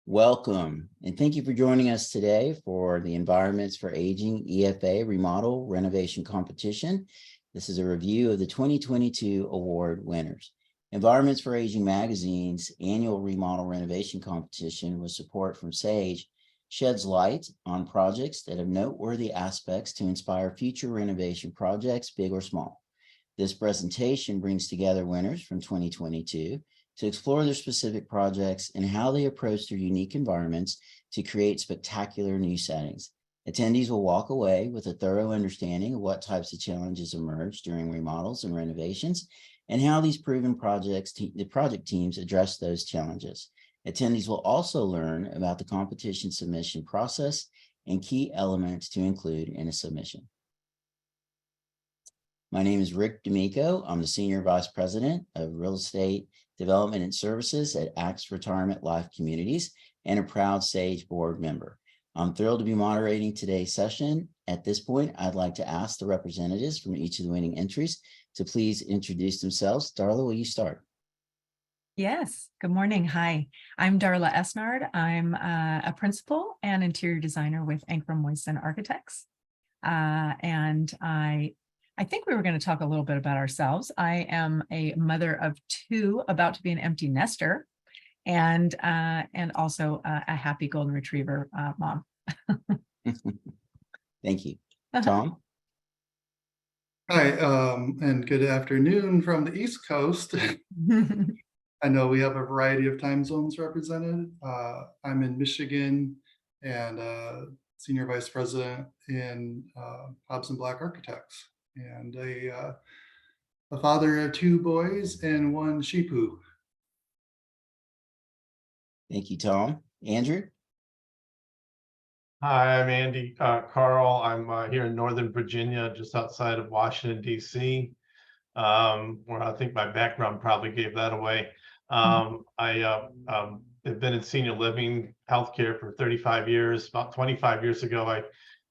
Welcome, and thank you for joining us today for the Environments for Aging EFA Remodel Renovation Competition. This is a review of the 2022 award winners. Environments for Aging Magazine's annual remodel renovation competition with support from SAGE sheds light on projects that have noteworthy aspects to inspire future renovation projects, big or small. This presentation brings together winners from 2022 to explore their specific projects and how they approach their unique environments to create spectacular new settings. Attendees will walk away with a thorough understanding of what types of challenges emerge during remodels and renovations and how these proven projects, the project teams address those challenges. Attendees will also learn about the competition submission process and key elements to include in a submission. My name is Rick D'Amico. I'm the Senior Vice President of Real Estate Development and Services at Axe Retirement Life Communities and a proud SAGE board member. I'm thrilled to be moderating today's session. At this point, I'd like to ask the representatives from each of the winning entries to please introduce themselves. Darla, will you start? Yes. Good morning. Hi, I'm Darla Esnard. I'm a principal and interior designer with Ankrum Moisten Architects. And I think we were going to talk a little bit about ourselves. I am a mother of two, about to be an empty nester, and also a happy golden retriever mom. Thank you. Tom? Hi, and good afternoon from the East Coast. I know we have a variety of time zones represented. I'm in Michigan and Senior Vice President in Hobson Black Architects, and a father of two boys and one sheepoo. Thank you, Tom. Andrew? Hi, I'm Andy Carle. I'm here in Northern Virginia, just outside of Washington, D.C., where I think my background probably gave that away. I have been in senior living healthcare for 35 years. About 25 years ago, I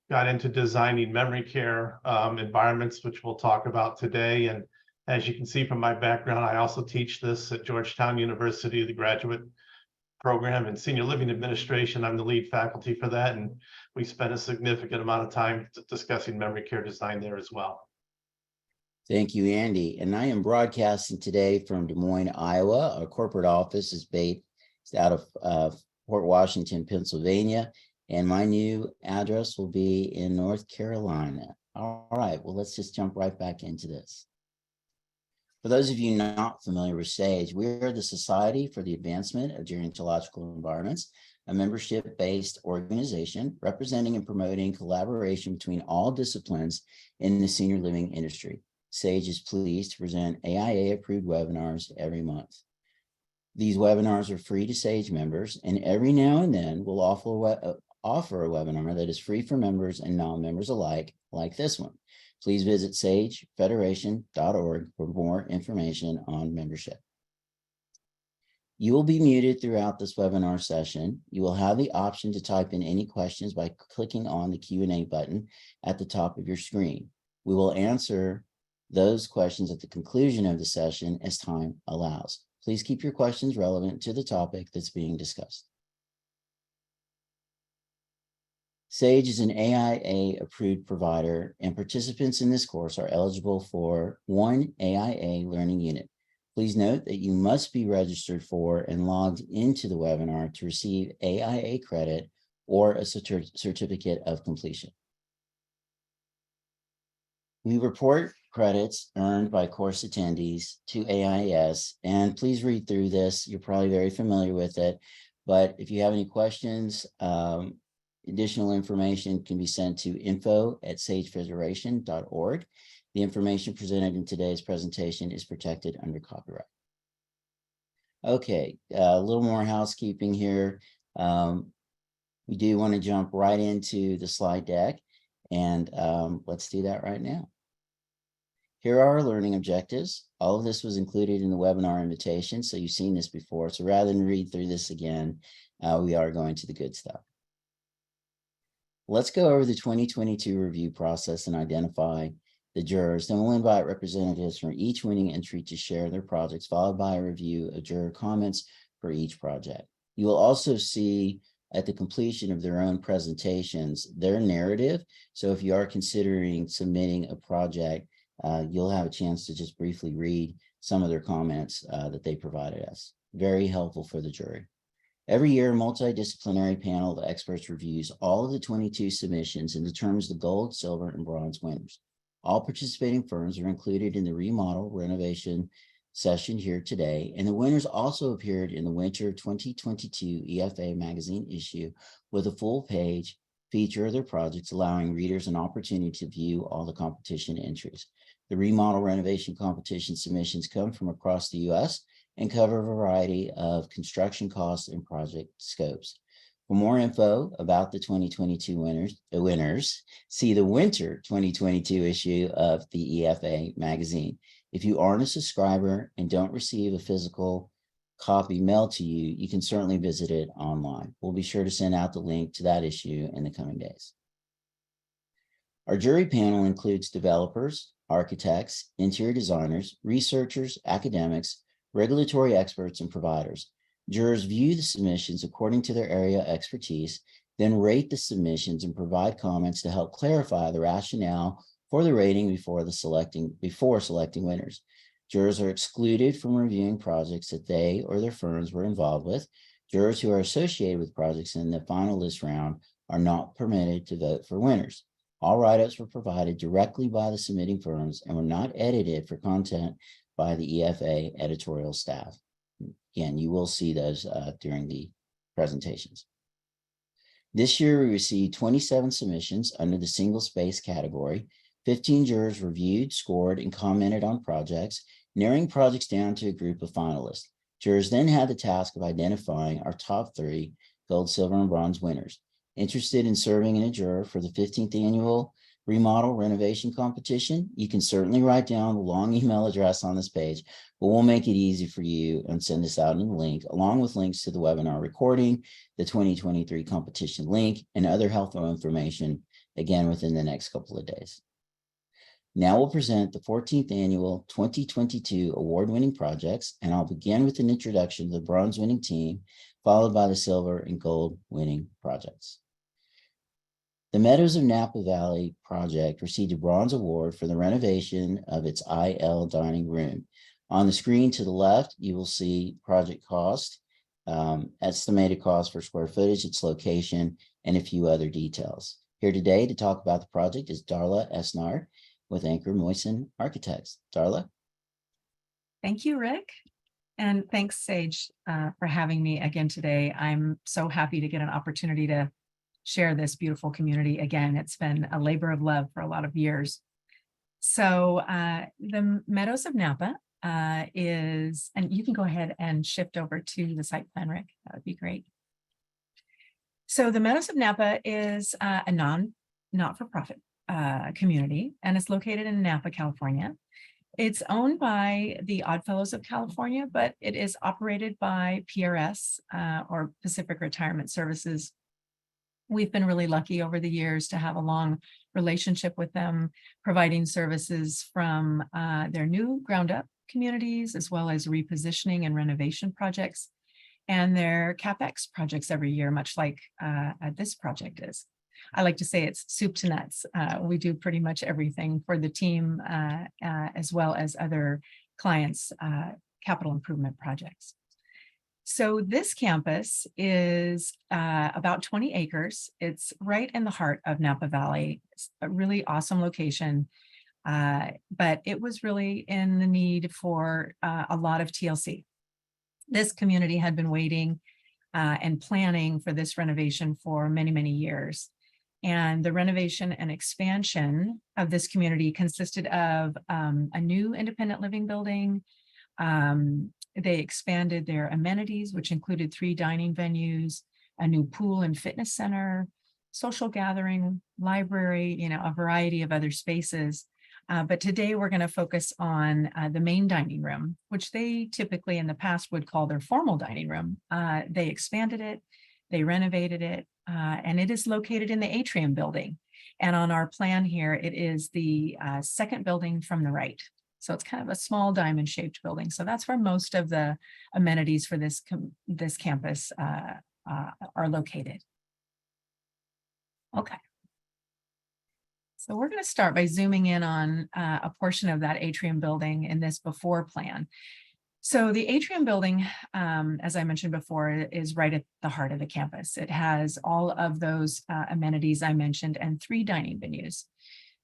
got into designing memory care environments, which we'll talk about today. And as you can see from my background, I also teach this at Georgetown University, the graduate program in senior living administration. I'm the lead faculty for that, and we spent a significant amount of time discussing memory care design there as well. Thank you, Andy. And I am broadcasting today from Des Moines, Iowa. Our corporate office is based out of Fort Washington, Pennsylvania, and my new address will be in North Carolina. All right, well, let's just jump right back into this. For those of you not familiar with SAGE, we are the Society for the Advancement of Gerontological Environments, a membership-based organization representing and promoting collaboration between all disciplines in the senior living industry. SAGE is pleased to present AIA-approved webinars every month. These webinars are free to SAGE members, and every now and then we'll offer a webinar that is free for members and non-members alike, like this one. Please visit sagefederation.org for more information on membership. You will be muted throughout this webinar session. You will have the option to type in any questions by clicking on the Q&A button at the top of your screen. We will answer those questions at the conclusion of the session as time allows. Please keep your questions relevant to the topic that's being discussed. SAGE is an AIA-approved provider, and participants in this course are eligible for one AIA learning unit. Please note that you must be registered for and logged into the webinar to receive AIA credit or a certificate of completion. We report credits earned by course attendees to AIS, and please read through this. You're probably very familiar with it, but if you have any questions, additional information can be sent to info@sagefederation.org. The information presented in today's presentation is protected under copyright. Okay, a little more housekeeping here. We do want to jump right into the slide deck, and let's do that right now. Here are our learning objectives. All of this was included in the webinar invitation, so you've seen this before. So rather than read through this again, we are going to the good stuff. Let's go over the 2022 review process and identify the jurors. Then we'll invite representatives from each winning entry to share their projects, followed by a review of juror comments for each project. You will also see at the completion of their own presentations, their narrative. So if you are considering submitting a project, you'll have a chance to just briefly read some of their comments that they provided us. Very helpful for the jury. Every year, a multidisciplinary panel of experts reviews all of the 22 submissions and determines the gold, silver, and bronze winners. All participating firms are included in the remodel renovation session here today, and the winners also appeared in the winter 2022 EFA magazine issue with a full page feature of their projects, allowing readers an opportunity to view all the competition entries. The remodel renovation competition submissions come from across the U.S. and cover a variety of construction costs and project scopes. For more info about the 2022 winners, see the winter 2022 issue of the EFA magazine. If you aren't a subscriber and don't receive a physical copy mailed to you, you can certainly visit it online. We'll be sure to send out the link to that issue in the coming days. Our jury panel includes developers, architects, interior designers, researchers, academics, regulatory experts, and providers. Jurors view the submissions according to their area expertise, then rate the submissions and provide comments to help clarify the rationale for the rating before selecting winners. Jurors are excluded from reviewing projects that they or their firms were involved with. Jurors who are associated with projects in the finalist round are not permitted to vote for winners. All write-ups were provided directly by the submitting firms and were not edited for content by the EFA editorial staff. Again, you will see those during the presentations. This year, we received 27 submissions under the single space category. 15 jurors reviewed, scored, and commented on projects, narrowing projects down to a group of finalists. Jurors then had the task of identifying our top 3 gold, silver, and bronze winners. Interested in serving in a juror for the 15th annual remodel renovation competition, you can certainly write down the long email address on this page, but we'll make it easy for you and send this out in a link, along with links to the webinar recording, the 2023 competition link, and other helpful information, again, within the next couple of days. Now we'll present the 14th annual 2022 award-winning projects, and I'll begin with an introduction to the bronze-winning team, followed by the silver and gold-winning projects. The Meadows of Napa Valley project received a bronze award for the renovation of its IL dining room. On the screen to the left, you will see project cost, estimated cost for square footage, its location, and a few other details. Here today to talk about the project is Darla Esnard with Anchor Moyson Architects. Darla? Thank you, Rick. And thanks, Sage, for having me again today. I'm so happy to get an opportunity to share this beautiful community again. It's been a labor of love for a lot of years. So the Meadows of Napa is, and you can go ahead and shift over to the site plan, Rick. That would be great. So the Meadows of Napa is a not-for-profit community, and it's located in Napa, California. It's owned by the Oddfellows of California, but it is operated by PRS or Pacific Retirement Services. We've been really lucky over the years to have a long relationship with them, providing services from their new ground-up communities, as well as repositioning and renovation projects, and their CapEx projects every year, much like this project is. I like to say it's soup to nuts. We do pretty much everything for the team, as well as other clients' capital improvement projects. So this campus is about 20 acres. It's right in the heart of Napa Valley. It's a really awesome location, but it was really in the need for a lot of TLC. This community had been waiting and planning for this renovation for many, many years. And the renovation and expansion of this community consisted of a new independent living building. They expanded their amenities, which included 3 dining venues, a new pool and fitness center, social gathering, library, a variety of other spaces. But today we're going to focus on the main dining room, which they typically in the past would call their formal dining room. They expanded it, they renovated it, and it is located in the atrium building. And on our plan here, it is the second building from the right. So it's kind of a small diamond shaped building. So that's where most of the amenities for this campus are located. Okay. So we're going to start by zooming in on a portion of that atrium building in this before plan. So the atrium building, as I mentioned before, is right at the heart of the campus. It has all of those amenities I mentioned and 3 dining venues.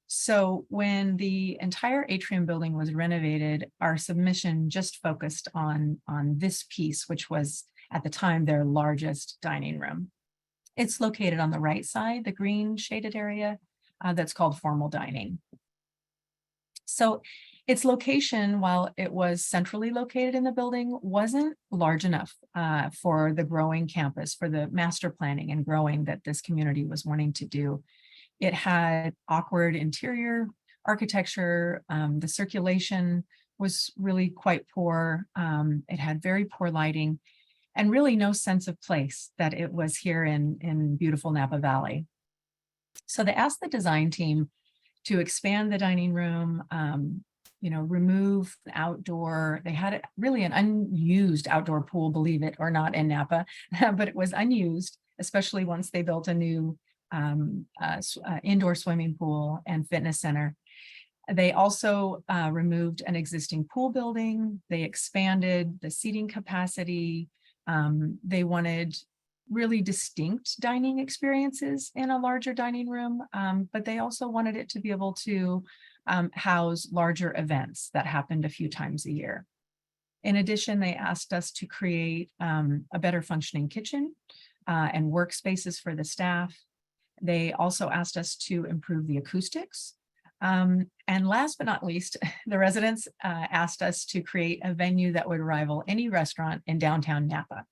So when the entire atrium building was renovated, our submission just focused on this piece, which was at the time their largest dining room. It's located on the right side, the green shaded area that's called formal dining. So its location, while it was centrally located in the building, wasn't large enough for the growing campus, for the master planning and growing that this community was wanting to do. It had awkward interior architecture. The circulation was really quite poor. It had very poor lighting and really no sense of place that it was here in beautiful Napa Valley. So they asked the design team to expand the dining room, remove the outdoor. They had really an unused outdoor pool, believe it or not, in Napa, but it was unused, especially once they built a new indoor swimming pool and fitness center. They also removed an existing pool building. They expanded the seating capacity. They wanted really distinct dining experiences in a larger dining room, but they also wanted it to be able to house larger events that happened a few times a year. In addition, they asked us to create a better functioning kitchen and workspaces for the staff. They also asked us to improve the acoustics. And last but not least, the residents asked us to create a venue that would rival any restaurant in downtown Napa.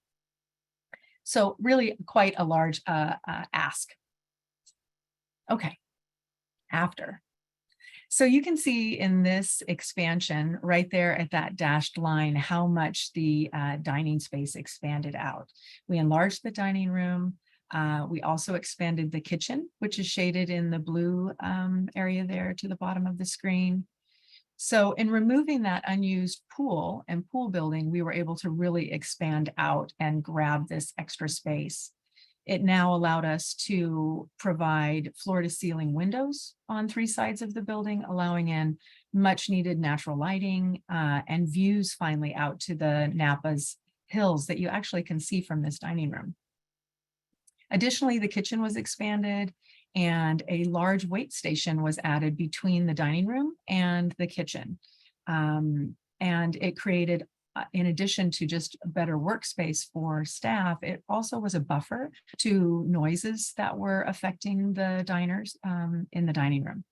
So really quite a large ask. Okay, after. So you can see in this expansion right there at that dashed line how much the dining space expanded out. We enlarged the dining room. We also expanded the kitchen, which is shaded in the blue area there to the bottom of the screen. So in removing that unused pool and pool building, we were able to really expand out and grab this extra space. It now allowed us to provide floor to ceiling windows on 3 sides of the building, allowing in much needed natural lighting and views finally out to the Napa's hills that you actually can see from this dining room. Additionally, the kitchen was expanded and a large wait station was added between the dining room and the kitchen. And it created, in addition to just a better workspace for staff, it also was a buffer to noises that were affecting the diners in the dining room.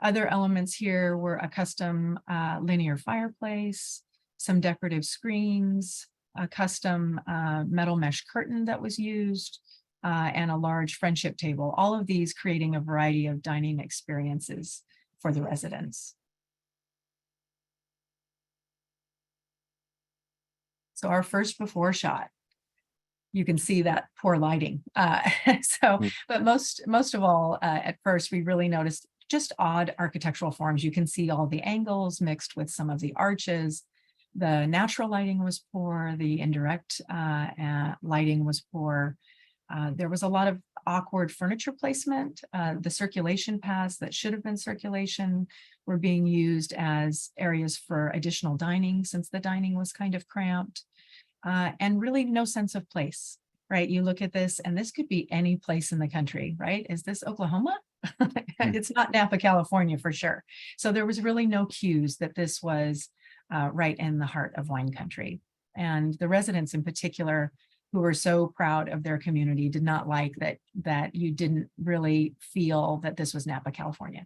Other elements here were a custom linear fireplace, some decorative screens, a custom metal mesh curtain that was used, and a large friendship table, all of these creating a variety of dining experiences for the residents. So our first before shot, you can see that poor lighting. But most of all, at first, we really noticed just odd architectural forms. You can see all the angles mixed with some of the arches. The natural lighting was poor. The indirect lighting was poor. There was a lot of awkward furniture placement. The circulation paths that should have been circulation were being used as areas for additional dining since the dining was kind of cramped, and really no sense of place, right? You look at this and this could be any place in the country, right? Is this Oklahoma? It's not Napa, California for sure. So there was really no cues that this was right in the heart of wine country. And the residents in particular, who were so proud of their community, did not like that you didn't really feel that this was Napa, California.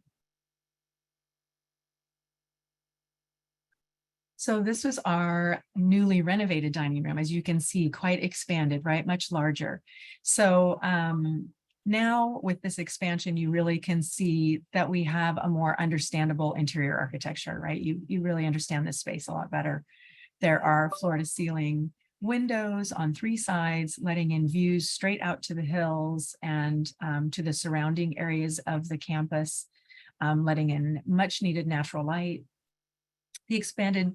So this was our newly renovated dining room, as you can see, quite expanded, right? Much larger. So now with this expansion, you really can see that we have a more understandable interior architecture, right? You really understand this space a lot better. There are floor to ceiling windows on 3 sides, letting in views straight out to the hills and to the surrounding areas of the campus, letting in much needed natural light. The expanded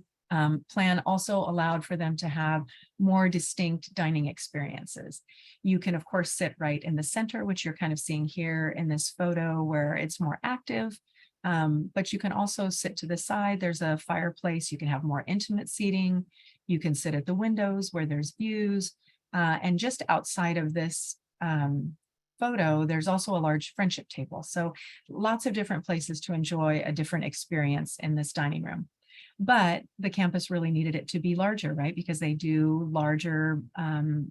plan also allowed for them to have more distinct dining experiences. You can, of course, sit right in the center, which you're kind of seeing here in this photo where it's more active. But you can also sit to the side. There's a fireplace. You can have more intimate seating. You can sit at the windows where there's views. And just outside of this photo, there's also a large friendship table. So lots of different places to enjoy a different experience in this dining room. But the campus really needed it to be larger, right? Because they do larger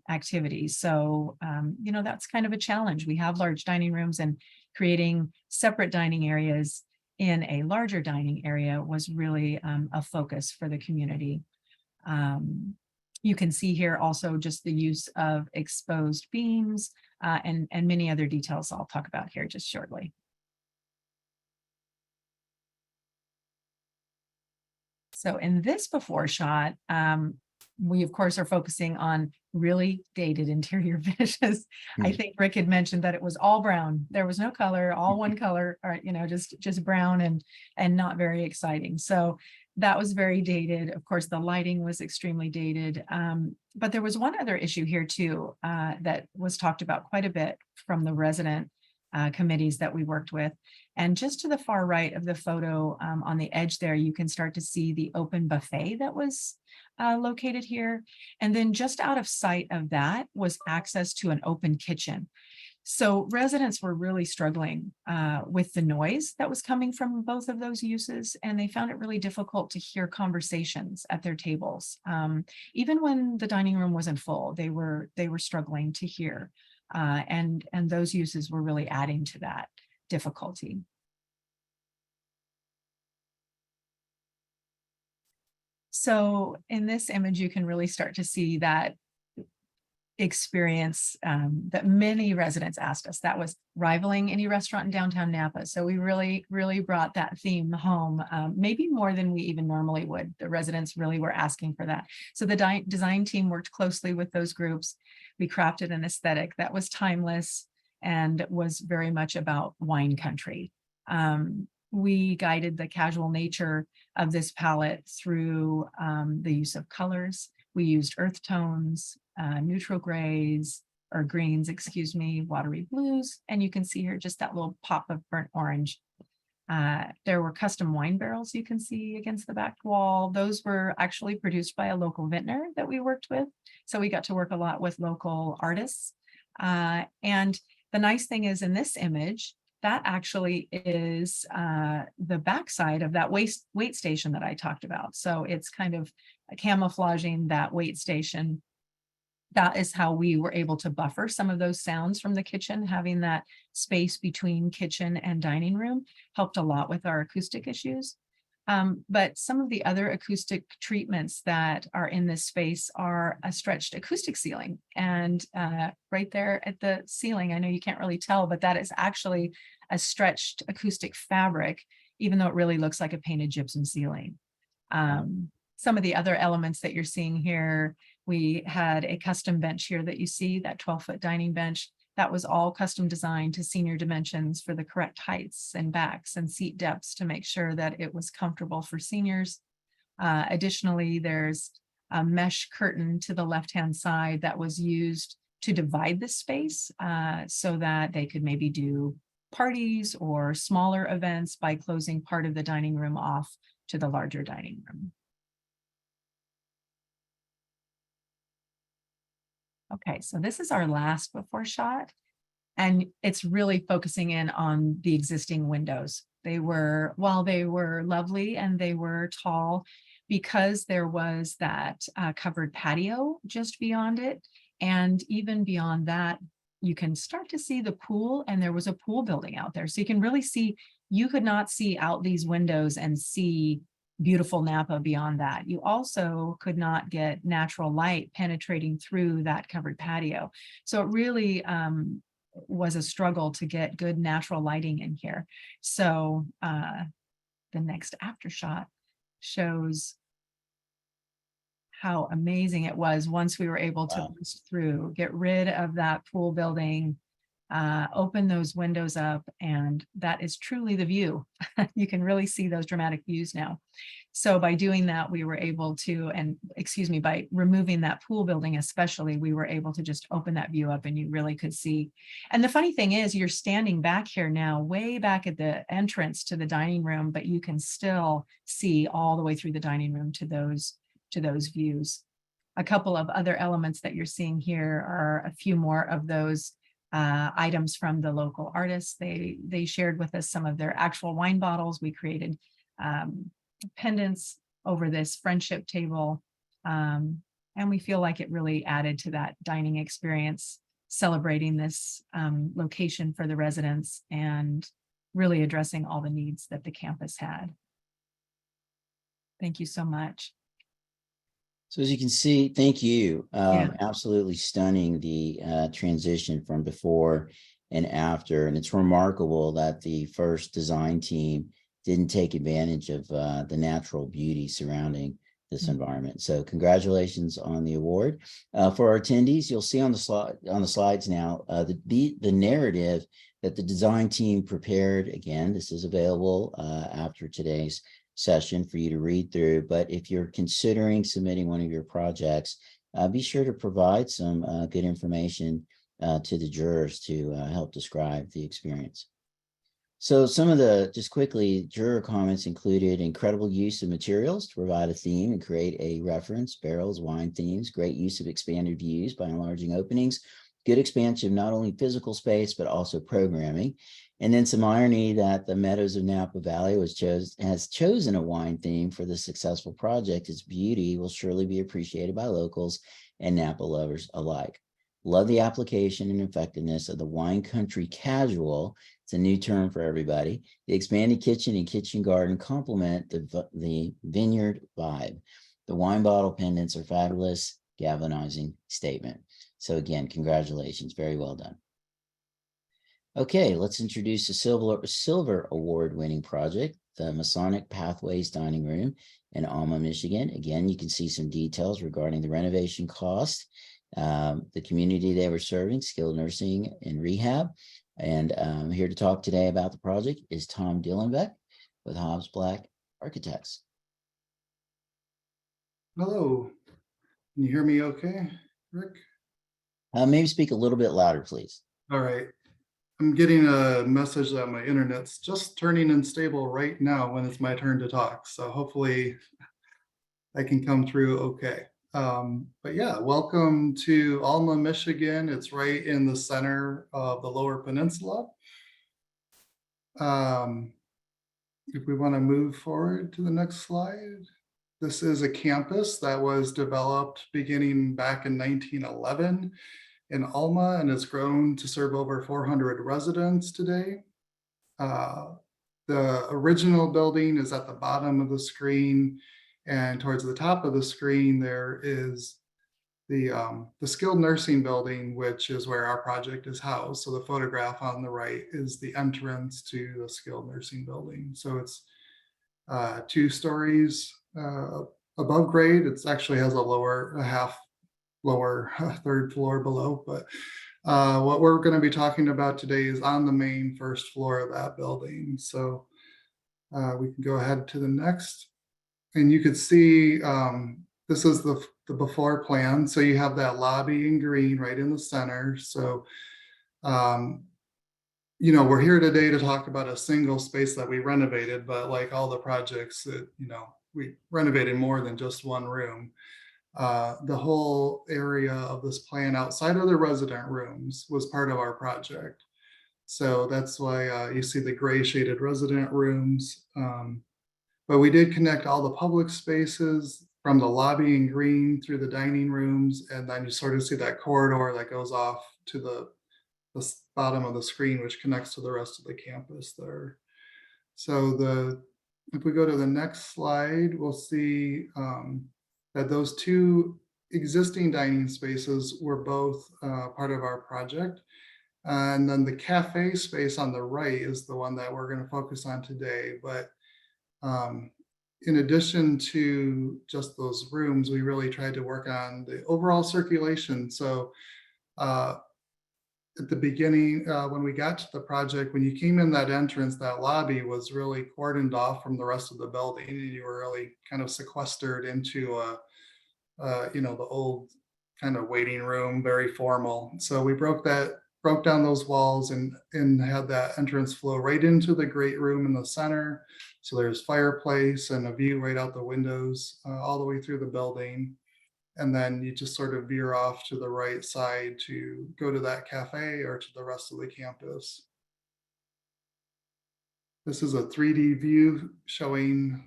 activities. So, you know, that's kind of a challenge. We have large dining rooms, and creating separate dining areas in a larger dining area was really a focus for the community. You can see here also just the use of exposed beams and many other details I'll talk about here just shortly. So in this before shot, we of course are focusing on really dated interior finishes. I think Rick had mentioned that it was all brown. There was no color, all one color, or you know, just brown and not very exciting. So that was very dated. Of course, the lighting was extremely dated. But there was one other issue here too that was talked about quite a bit from the resident committees that we worked with. And just to the far right of the photo on the edge there, you can start to see the open buffet that was located here. And then just out of sight of that was access to an open kitchen. So residents were really struggling with the noise that was coming from both of those uses, and they found it really difficult to hear conversations at their tables. Even when the dining room wasn't full, they were struggling to hear, and those uses were really adding to that difficulty. So in this image, you can really start to see that experience that many residents asked us. That was rivaling any restaurant in downtown Napa. So we really brought that theme home, maybe more than we even normally would. The residents really were asking for that. So the design team worked closely with those groups. We crafted an aesthetic that was timeless and was very much about wine country. We guided the casual nature of this palette through the use of colors. We used earth tones, neutral grays, or greens, excuse me, watery blues. And you can see here just that little pop of burnt orange. There were custom wine barrels you can see against the back wall. Those were actually produced by a local vintner that we worked with. So we got to work a lot with local artists. And the nice thing is in this image, that actually is the backside of that wait station that I talked about. So it's kind of camouflaging that wait station. That is how we were able to buffer some of those sounds from the kitchen. Having that space between kitchen and dining room helped a lot with our acoustic issues. But some of the other acoustic treatments that are in this space are a stretched acoustic ceiling. And right there at the ceiling, I know you can't really tell, but that is actually a stretched acoustic fabric, even though it really looks like a painted gypsum ceiling. Some of the other elements that you're seeing here, we had a custom bench here that you see, that 12-foot dining bench. That was all custom designed to senior dimensions for the correct heights and backs and seat depths to make sure that it was comfortable for seniors. Additionally, there's a mesh curtain to the left-hand side that was used to divide the space so that they could maybe do parties or smaller events by closing part of the dining room off to the larger dining room. Okay, so this is our last before shot, and it's really focusing in on the existing windows. While they were lovely and they were tall, because there was that covered patio just beyond it, and even beyond that, you can start to see the pool, and there was a pool building out there. So you can really see, you could not see out these windows and see beautiful Napa beyond that. You also could not get natural light penetrating through that covered patio. So it really was a struggle to get good natural lighting in here. So the next after shot shows how amazing it was once we were able to bust through, get rid of that pool building, open those windows up, and that is truly the view. You can really see those dramatic views now. So by doing that, we were able to, and excuse me, by removing that pool building especially, we were able to just open that view up and you really could see. And the funny thing is, you're standing back here now, way back at the entrance to the dining room, but you can still see all the way through the dining room to those views. A couple of other elements that you're seeing here are a few more of those items from the local artists. They shared with us some of their actual wine bottles. We created pendants over this friendship table. And we feel like it really added to that dining experience, celebrating this location for the residents and really addressing all the needs that the campus had. Thank you so much. So as you can see, thank you. Yeah. Absolutely stunning, the transition from before and after. And it's remarkable that the first design team didn't take advantage of the natural beauty surrounding this environment. So congratulations on the award. For our attendees, you'll see on the slides now the narrative that the design team prepared. Again, this is available after today's session for you to read through. But if you're considering submitting one of your projects, be sure to provide some good information to the jurors to help describe the experience. So some of the, just quickly, juror comments included incredible use of materials to provide a theme and create a reference, barrels, wine themes, great use of expanded views by enlarging openings, good expansion of not only physical space, but also programming. And then some irony that the Meadows of Napa Valley has chosen a wine theme for the successful project. Its beauty will surely be appreciated by locals and Napa lovers alike. Love the application and effectiveness of the wine country casual. It's a new term for everybody. The expanded kitchen and kitchen garden complement the vineyard vibe. The wine bottle pendants are fabulous, galvanizing statement. So again, congratulations, very well done. Okay, let's introduce the Silver Award-winning project, the Masonic Pathways Dining Room in Alma, Michigan. Again, you can see some details regarding the renovation cost, the community they were serving, skilled nursing and rehab. And here to talk today about the project is Tom Dillenbeck with Hobbs Black Architects. Hello, can you hear me okay, Rick? Maybe speak a little bit louder, please. All right. I'm getting a message that my internet's just turning unstable right now when it's my turn to talk. So hopefully I can come through okay. But yeah, welcome to Alma, Michigan. It's right in the center of the Lower Peninsula. If we want to move forward to the next slide. This is a campus that was developed beginning back in 1911 in Alma and has grown to serve over 400 residents today. The original building is at the bottom of the screen, and towards the top of the screen there is the skilled nursing building, which is where our project is housed. So the photograph on the right is the entrance to the skilled nursing building. So it's 2 stories above grade. It actually has a lower third floor below, but what we're going to be talking about today is on the main first floor of that building. So we can go ahead to the next, and you could see this is the before plan. So you have that lobby in green right in the center. So you know, we're here today to talk about a single space that we renovated, but like all the projects that, you know, we renovated more than just one room. The whole area of this plan outside of the resident rooms was part of our project. So that's why you see the gray shaded resident rooms. But we did connect all the public spaces from the lobby in green through the dining rooms. And then you sort of see that corridor that goes off to the bottom of the screen, which connects to the rest of the campus there. So if we go to the next slide, we'll see that those 2 existing dining spaces were both part of our project. And then the cafe space on the right is the one that we're going to focus on today. But in addition to just those rooms, we really tried to work on the overall circulation. So at the beginning, when we got to the project, when you came in that entrance, that lobby was really cordoned off from the rest of the building, and you were really kind of sequestered into the old kind of waiting room, very formal. So we broke down those walls and had that entrance flow right into the great room in the center. So there's fireplace and a view right out the windows all the way through the building. And then you just sort of veer off to the right side to go to that cafe or to the rest of the campus. This is a 3D view showing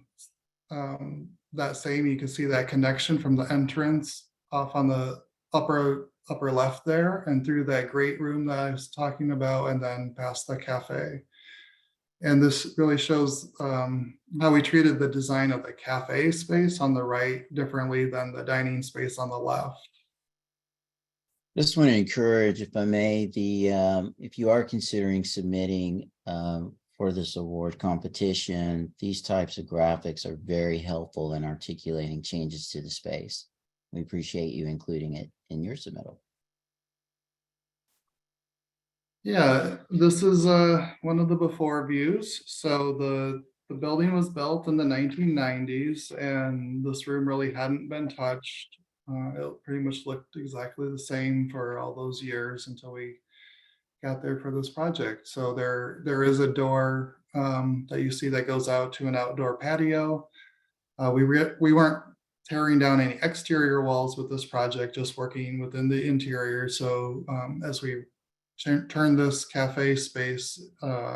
that same. You can see that connection from the entrance off on the upper left there and through that great room that I was talking about, and then past the cafe. And this really shows how we treated the design of the cafe space on the right differently than the dining space on the left. Just want to encourage, if I may, if you are considering submitting for this award competition, these types of graphics are very helpful in articulating changes to the space. We appreciate you including it in your submittal. Yeah, this is one of the before views. So the building was built in the 1990s, and this room really hadn't been touched. It pretty much looked exactly the same for all those years until we got there for this project. So there is a door that you see that goes out to an outdoor patio. We weren't tearing down any exterior walls with this project, just working within the interior. So as we turn this cafe space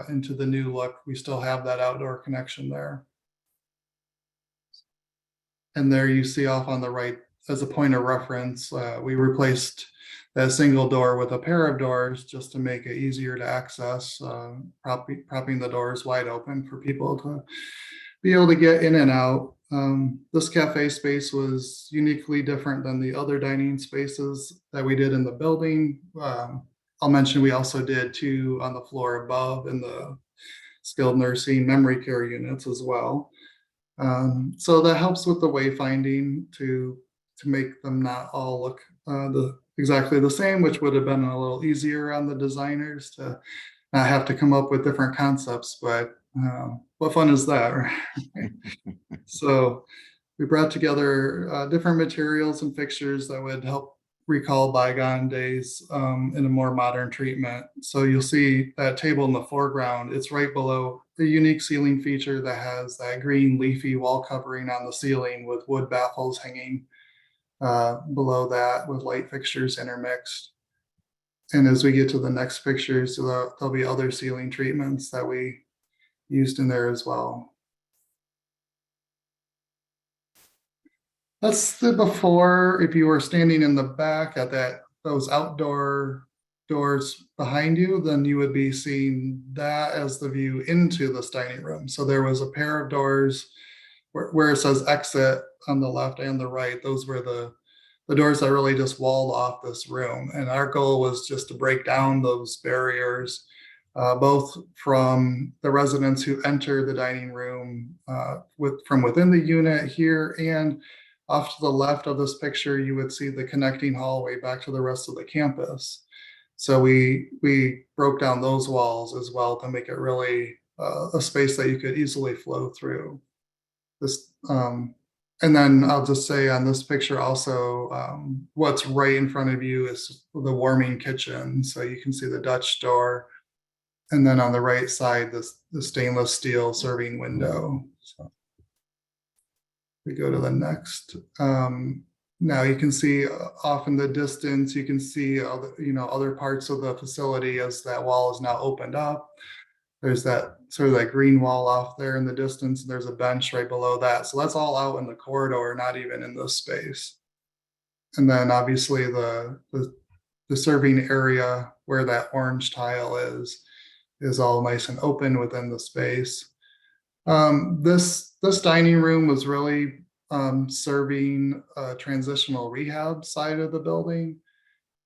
into the new look, we still have that outdoor connection there. And there you see off on the right, as a point of reference, we replaced that single door with a pair of doors just to make it easier to access, propping the doors wide open for people to be able to get in and out. This cafe space was uniquely different than the other dining spaces that we did in the building. I'll mention we also did 2 on the floor above in the skilled nursing memory care units as well. So that helps with the wayfinding to make them not all look exactly the same, which would have been a little easier on the designers to not have to come up with different concepts. But what fun is that, right? So we brought together different materials and fixtures that would help recall bygone days in a more modern treatment. So you'll see that table in the foreground. It's right below the unique ceiling feature that has that green leafy wall covering on the ceiling with wood baffles hanging below that with light fixtures intermixed. And as we get to the next pictures, there'll be other ceiling treatments that we used in there as well. That's the before. If you were standing in the back at those outdoor doors behind you, then you would be seeing that as the view into this dining room. So there was a pair of doors where it says exit on the left and the right. Those were the doors that really just walled off this room. And our goal was just to break down those barriers, both from the residents who enter the dining room from within the unit here, and off to the left of this picture, you would see the connecting hallway back to the rest of the campus. So we broke down those walls as well to make it really a space that you could easily flow through. And then I'll just say on this picture also, what's right in front of you is the warming kitchen. So you can see the Dutch door. And then on the right side, the stainless steel serving window. So we go to the next. Now you can see off in the distance, you can see other parts of the facility as that wall is now opened up. There's that sort of that green wall off there in the distance. And there's a bench right below that. So that's all out in the corridor, not even in this space. And then obviously the serving area where that orange tile is all nice and open within the space. This dining room was really serving a transitional rehab side of the building.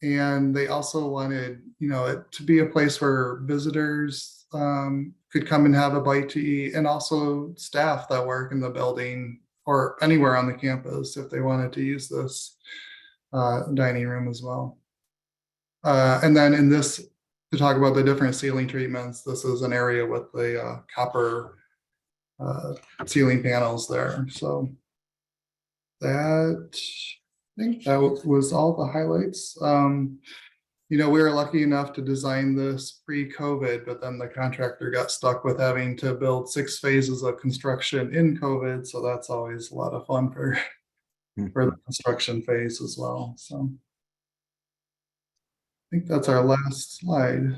And they also wanted, it to be a place where visitors could come and have a bite to eat, and also staff that work in the building or anywhere on the campus if they wanted to use this dining room as well. And then in this to talk about the different ceiling treatments. This is an area with the copper ceiling panels there. So that, I think that was all the highlights. You know, we were lucky enough to design this pre-COVID, but then the contractor got stuck with having to build 6 phases of construction in COVID. So that's always a lot of fun for the construction phase as well. So I think that's our last slide.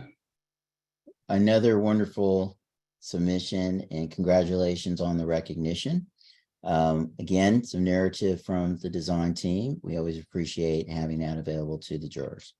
Another wonderful submission, and congratulations on the recognition. Again, some narrative from the design team. We always appreciate having that available to the jurors.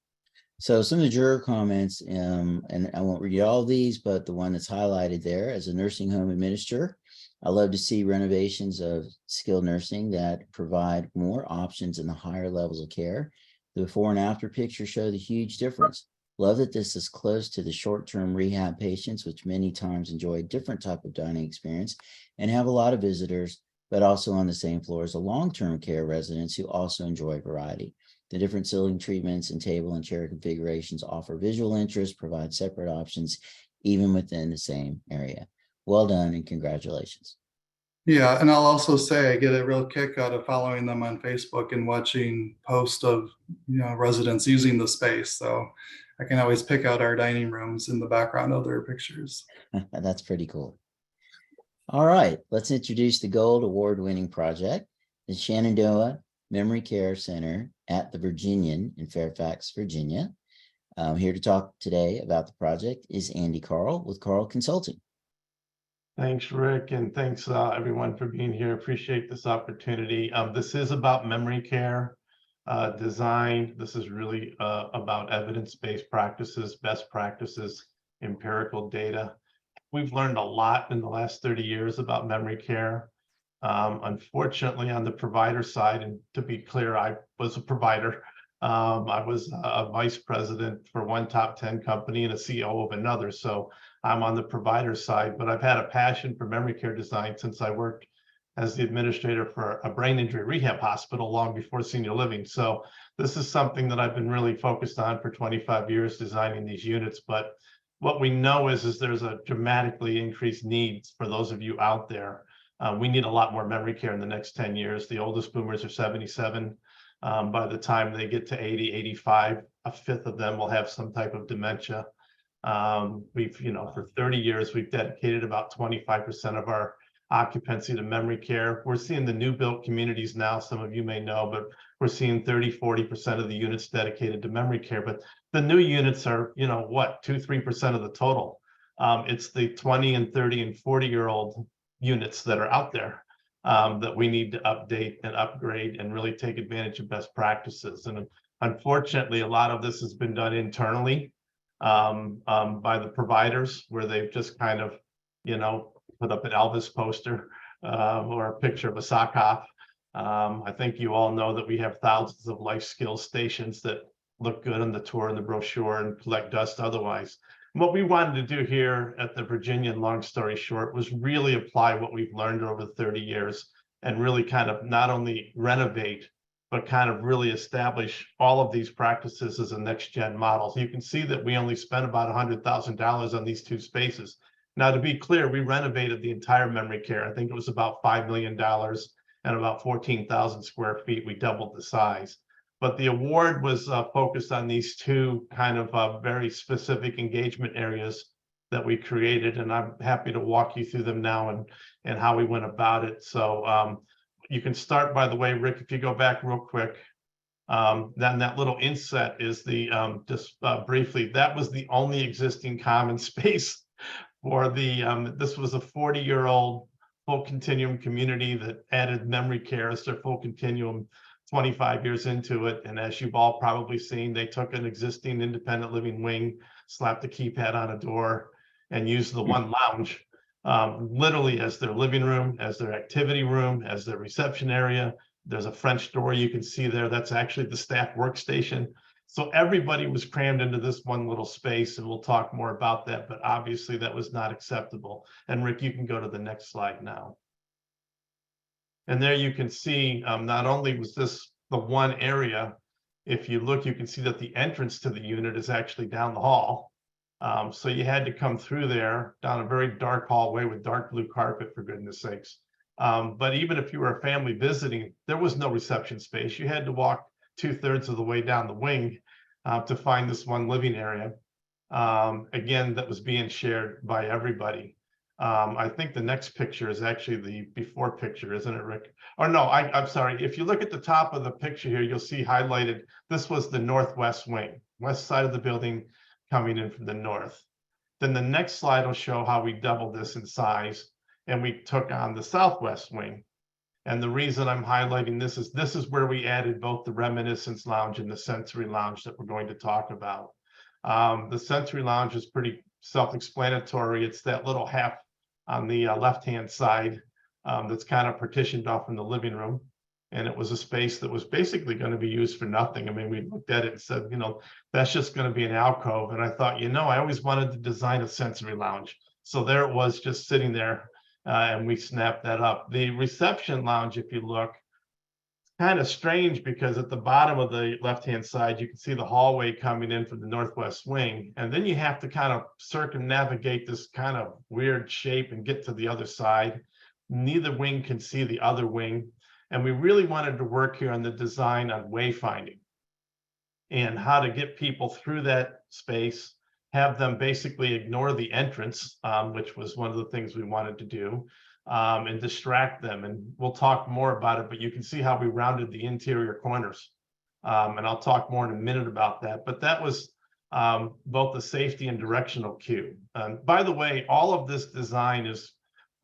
So some of the juror comments, and I won't read all of these, but the one that's highlighted there: as a nursing home administrator, I love to see renovations of skilled nursing that provide more options in the higher levels of care. The before and after pictures show the huge difference. Love that this is close to the short-term rehab patients, which many times enjoy a different type of dining experience and have a lot of visitors, but also on the same floor as the long-term care residents who also enjoy variety. The different ceiling treatments and table and chair configurations offer visual interest, provide separate options, even within the same area. Well done and congratulations. Yeah, and I'll also say I get a real kick out of following them on Facebook and watching posts of, you know, residents using the space. So I can always pick out our dining rooms in the background of their pictures. That's pretty cool. All right, let's introduce the Gold Award-winning project, the Shenandoah Memory Care Center at the Virginian in Fairfax, Virginia. Here to talk today about the project is Andy Carle with Carle Consulting. Thanks, Rick, and thanks everyone for being here. Appreciate this opportunity. This is about memory care design. This is really about evidence-based practices, best practices, empirical data. We've learned a lot in the last 30 years about memory care. Unfortunately, on the provider side, and to be clear, I was a provider. I was a vice president for one top 10 company and a CEO of another. So I'm on the provider side, but I've had a passion for memory care design since I worked as the administrator for a brain injury rehab hospital long before senior living. So this is something that I've been really focused on for 25 years, designing these units. But what we know is there's a dramatically increased needs for those of you out there. We need a lot more memory care in the next 10 years. The oldest boomers are 77. By the time they get to 80, 85, a fifth of them will have some type of dementia. We've, you know, for 30 years, we've dedicated about 25% of our occupancy to memory care. We're seeing the new built communities now, some of you may know, but we're seeing 30, 40% of the units dedicated to memory care. But the new units are, you know, what, 2-3% of the total. It's the 20 and 30 and 40-year-old units that are out there that we need to update and upgrade and really take advantage of best practices. And unfortunately, a lot of this has been done internally by the providers, where they've just kind of, you know, put up an Elvis poster or a picture of a sock hop. I think you all know that we have thousands of life skills stations that look good on the tour and the brochure and collect dust otherwise. What we wanted to do here at the Virginian, long story short, was really apply what we've learned over 30 years and really kind of not only renovate, but kind of really establish all of these practices as a next-gen model. So you can see that we only spent about $100,000 on these 2 spaces. Now, to be clear, we renovated the entire memory care. I think it was about $5 million and about 14,000 square feet. We doubled the size. But the award was focused on these 2 kind of very specific engagement areas that we created. And I'm happy to walk you through them now and how we went about it. So you can start, by the way, Rick, if you go back real quick, then that little inset is the, just briefly, that was the only existing common space for the, this was a 40-year-old full continuum community that added memory care as their full continuum 25 years into it. And as you've all probably seen, they took an existing independent living wing, slapped a keypad on a door, and used the one lounge literally as their living room, as their activity room, as their reception area. There's a French door you can see there. That's actually the staff workstation. So everybody was crammed into this one little space, and we'll talk more about that, but obviously that was not acceptable. And Rick, you can go to the next slide now. And there you can see, not only was this the one area, if you look, you can see that the entrance to the unit is actually down the hall. So you had to come through there down a very dark hallway with dark blue carpet, for goodness sakes. But even if you were a family visiting, there was no reception space. You had to walk 2/3 of the way down the wing to find this one living area. Again, that was being shared by everybody. I think the next picture is actually the before picture, isn't it, Rick? Or no, I'm sorry. If you look at the top of the picture here, you'll see highlighted, this was the northwest wing, west side of the building coming in from the north. Then the next slide will show how we doubled this in size and we took on the southwest wing. And the reason I'm highlighting this is where we added both the Reminiscence Lounge and the Sensory Lounge that we're going to talk about. The Sensory Lounge is pretty self-explanatory. It's that little half on the left-hand side that's kind of partitioned off from the living room. And it was a space that was basically going to be used for nothing. I mean, we looked at it and said, you know, that's just going to be an alcove. And I thought, you know, I always wanted to design a sensory lounge. So there it was, just sitting there, and we snapped that up. The reception lounge, if you look, kind of strange because at the bottom of the left-hand side, you can see the hallway coming in from the northwest wing. And then you have to kind of circumnavigate this kind of weird shape and get to the other side. Neither wing can see the other wing. And we really wanted to work here on the design on wayfinding and how to get people through that space, have them basically ignore the entrance, which was one of the things we wanted to do, and distract them. And we'll talk more about it, but you can see how we rounded the interior corners. And I'll talk more in a minute about that. But that was both a safety and directional cue. By the way, all of this design is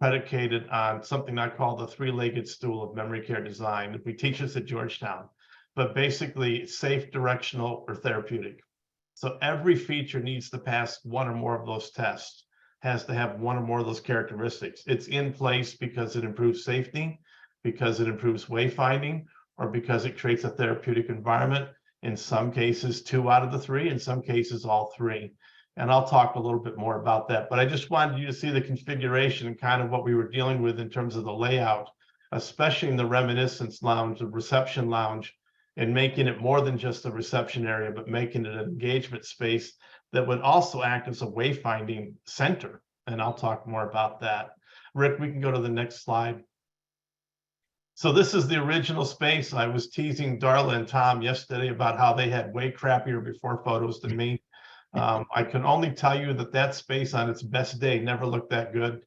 predicated on something I call the three-legged stool of memory care design. We teach this at Georgetown, but basically safe, directional, or therapeutic. So every feature needs to pass one or more of those tests, has to have one or more of those characteristics. It's in place because it improves safety, because it improves wayfinding, or because it creates a therapeutic environment. In some cases, 2 out of the 3, in some cases, all 3. And I'll talk a little bit more about that. But I just wanted you to see the configuration and kind of what we were dealing with in terms of the layout, especially in the Reminiscence Lounge, the reception lounge, and making it more than just a reception area, but making it an engagement space that would also act as a wayfinding center. And I'll talk more about that. Rick, we can go to the next slide. So this is the original space. I was teasing Darla and Tom yesterday about how they had way crappier before photos than me. I can only tell you that that space on its best day never looked that good.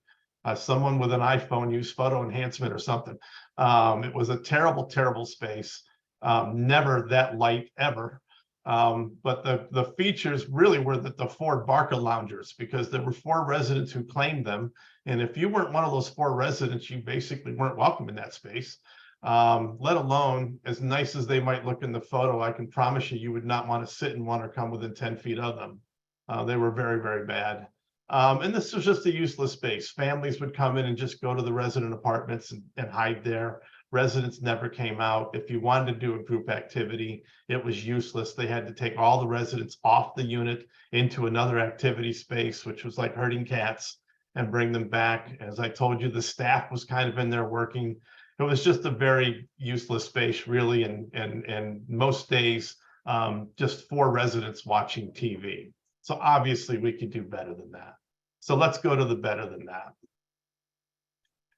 Someone with an iPhone used photo enhancement or something. It was a terrible, terrible space. Never that light ever. But the features really were the 4 Barca loungers, because there were 4 residents who claimed them. And if you weren't one of those 4 residents, you basically weren't welcome in that space. Let alone, as nice as they might look in the photo, I can promise you, you would not want to sit in one or come within 10 feet of them. They were very, very bad. And this was just a useless space. Families would come in and just go to the resident apartments and hide there. Residents never came out. If you wanted to do a group activity, it was useless. They had to take all the residents off the unit into another activity space, which was like herding cats, and bring them back. As I told you, the staff was kind of in there working. It was just a very useless space, really, and most days, just 4 residents watching TV. So obviously we could do better than that. So let's go to the better than that.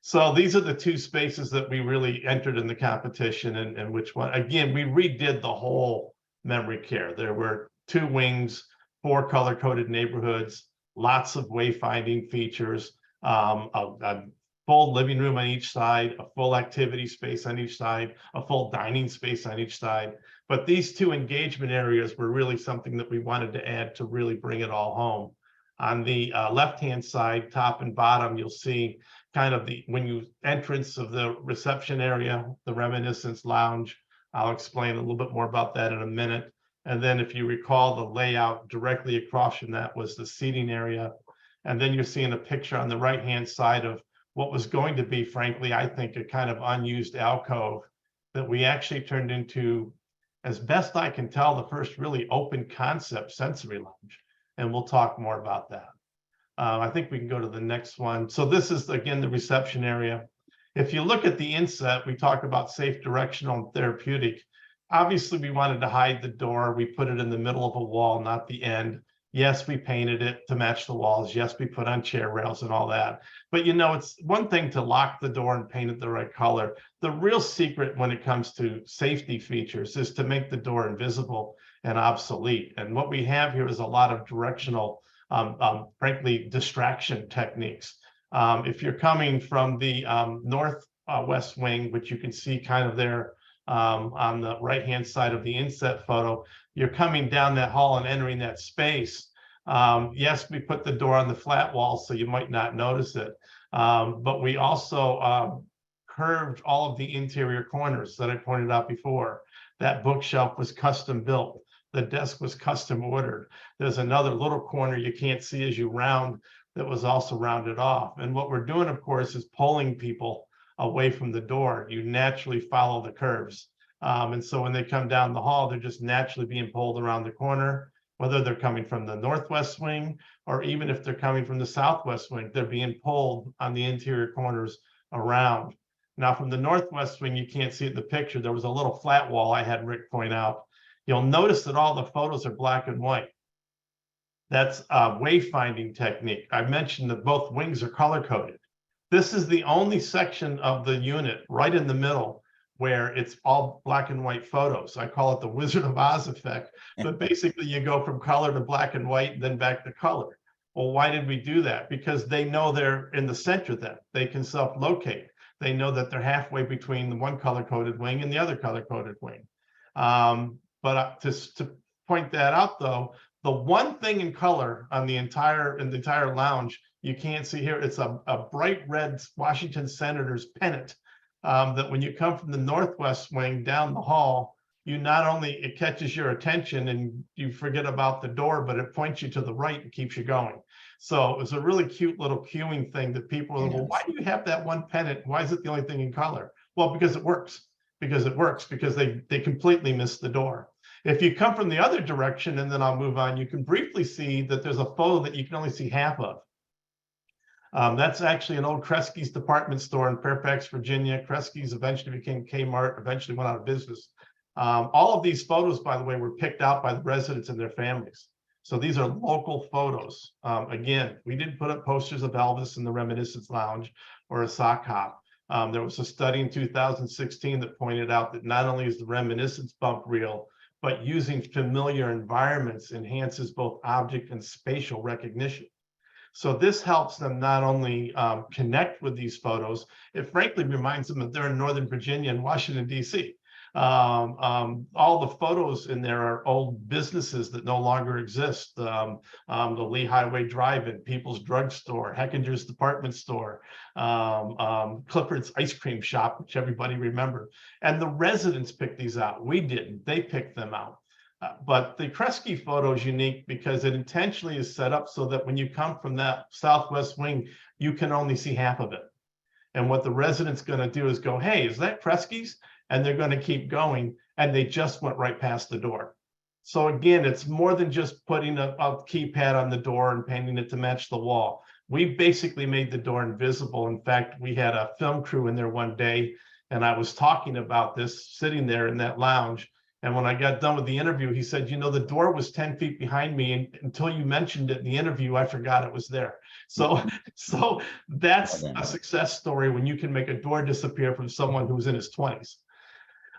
So these are the 2 spaces that we really entered in the competition, and which one, again, we redid the whole memory care. There were 2 wings, 4 color-coded neighborhoods, lots of wayfinding features, a full living room on each side, a full activity space on each side, a full dining space on each side. But these 2 engagement areas were really something that we wanted to add to really bring it all home. On the left-hand side, top and bottom, you'll see kind of when you entrance of the reception area, the Reminiscence Lounge. I'll explain a little bit more about that in a minute. And then if you recall, the layout directly across from that was the seating area. And then you're seeing a picture on the right-hand side of what was going to be, frankly, I think, a kind of unused alcove that we actually turned into, as best I can tell, the first really open concept sensory lounge. And we'll talk more about that. I think we can go to the next one. So this is, again, the reception area. If you look at the inset, we talk about safe, directional, and therapeutic. Obviously, we wanted to hide the door. We put it in the middle of a wall, not the end. Yes, we painted it to match the walls. Yes, we put on chair rails and all that. But you know, it's one thing to lock the door and paint it the right color. The real secret when it comes to safety features is to make the door invisible and obsolete. And what we have here is a lot of directional, frankly, distraction techniques. If you're coming from the north west wing, which you can see kind of there on the right-hand side of the inset photo, you're coming down that hall and entering that space. Yes, we put the door on the flat wall, so you might not notice it. But we also curved all of the interior corners that I pointed out before. That bookshelf was custom built. The desk was custom ordered. There's another little corner you can't see as you round that was also rounded off. And what we're doing, of course, is pulling people away from the door. You naturally follow the curves. And so when they come down the hall, they're just naturally being pulled around the corner, whether they're coming from the northwest wing, or even if they're coming from the southwest wing, they're being pulled on the interior corners around. Now, from the northwest wing, you can't see it in the picture. There was a little flat wall I had Rick point out. You'll notice that all the photos are black and white. That's a wayfinding technique. I mentioned that both wings are color coded. This is the only section of the unit right in the middle where it's all black and white photos. I call it the Wizard of Oz effect, but basically you go from color to black and white, then back to color. Well, why did we do that? Because they know they're in the center then. They can self-locate. They know that they're halfway between the one color-coded wing and the other color-coded wing. But to point that out though, the one thing in color on the entire lounge you can't see here, it's a bright red Washington Senators pennant that when you come from the northwest wing down the hall, you not only, it catches your attention and you forget about the door, but it points you to the right and keeps you going. So it's a really cute little cueing thing that people are, well, why do you have that one pennant? Why is it the only thing in color? Well, because it works. Because they completely missed the door. If you come from the other direction, and then I'll move on, you can briefly see that there's a photo that you can only see half of. That's actually an old Kresge's department store in Fairfax, Virginia. Kresge's eventually became Kmart, eventually went out of business. All of these photos, by the way, were picked out by the residents and their families. So these are local photos. Again, we didn't put up posters of Elvis in the Reminiscence Lounge or a sock hop. There was a study in 2016 that pointed out that not only is the Reminiscence bump real, but using familiar environments enhances both object and spatial recognition. So this helps them not only connect with these photos, it frankly reminds them that they're in Northern Virginia and Washington, D.C. All the photos in there are old businesses that no longer exist. The Lee Highway Drive-In, People's Drug Store, Heckinger's Department Store, Clifford's Ice Cream Shop, which everybody remembered. And the residents picked these out. We didn't. They picked them out. But the Kresge photo is unique because it intentionally is set up so that when you come from that southwest wing, you can only see half of it. And what the resident's going to do is go, hey, is that Kresge's? And they're going to keep going. And they just went right past the door. So again, it's more than just putting a keypad on the door and painting it to match the wall. We basically made the door invisible. In fact, we had a film crew in there one day, and I was talking about this sitting there in that lounge. And when I got done with the interview, he said, you know, the door was 10 feet behind me, and until you mentioned it in the interview, I forgot it was there. So that's a success story when you can make a door disappear from someone who's in his 20s.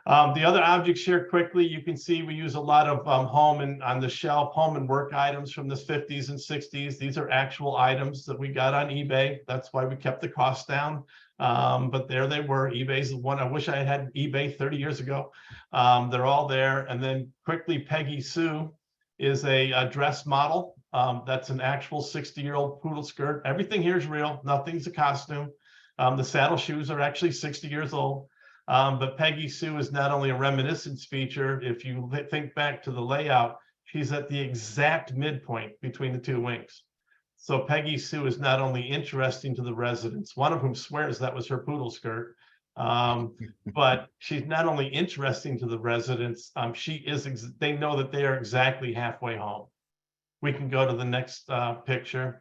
The other objects here quickly, you can see we use a lot of home and on the shelf, home and work items from the 50s and 60s. These are actual items that we got on eBay. That's why we kept the cost down. But there they were. eBay's the one. I wish I had eBay 30 years ago. They're all there. And then quickly, Peggy Sue is a dress model. That's an actual 60-year-old poodle skirt. Everything here is real. Nothing's a costume. The saddle shoes are actually 60 years old. But Peggy Sue is not only a reminiscence feature. If you think back to the layout, she's at the exact midpoint between the two wings. So Peggy Sue is not only interesting to the residents, one of whom swears that was her poodle skirt, but she's not only interesting to the residents, they know that they are exactly halfway home. We can go to the next picture.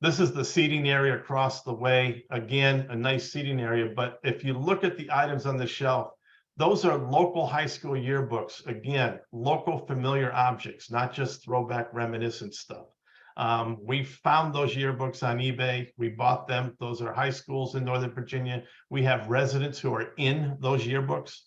This is the seating area across the way. Again, a nice seating area, but if you look at the items on the shelf, Those are local high school yearbooks. Again, local familiar objects, not just throwback reminiscent stuff. We found those yearbooks on eBay. We bought them. Those are high schools in Northern Virginia. We have residents who are in those yearbooks.